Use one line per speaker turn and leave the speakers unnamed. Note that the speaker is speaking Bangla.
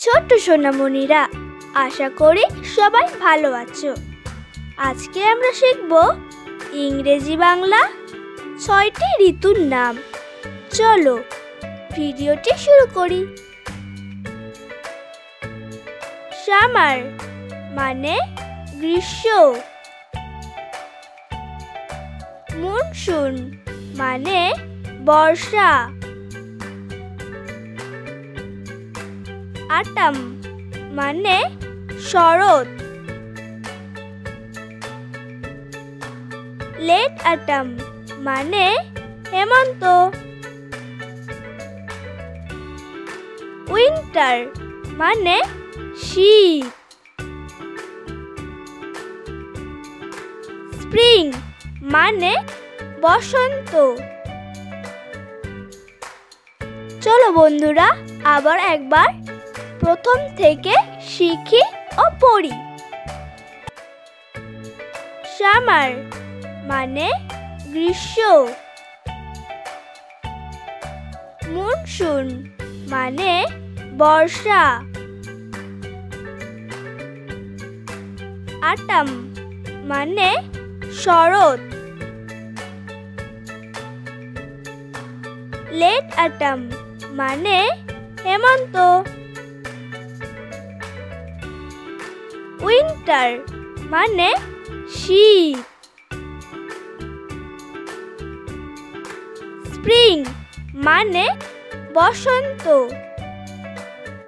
ছোট্ট সোনামণিরা, আশা করি সবাই ভালো আছো। আজকে আমরা শিখব ইংরেজি বাংলা ৬টি ঋতুর নাম। চলো ভিডিওটি শুরু করি। সামার মানে গ্রীষ্ম। মনসুন মানে বর্ষা। অটাম মানে শরৎ। লেট অটাম মানে হেমন্ত। উইন্টার মানে শীত। স্প্রিং মানে বসন্ত। চলো বন্ধুরা, আবার একবার প্রথম থেকে শিখি ও পড়ি। সামার মানে গ্রীষ্ম। মনসুন মানে বর্ষা। অটাম মানে শরৎ। লেট অটাম মানে হেমন্ত। উইন্টার মানে শীত। স্প্রিং মানে বসন্ত।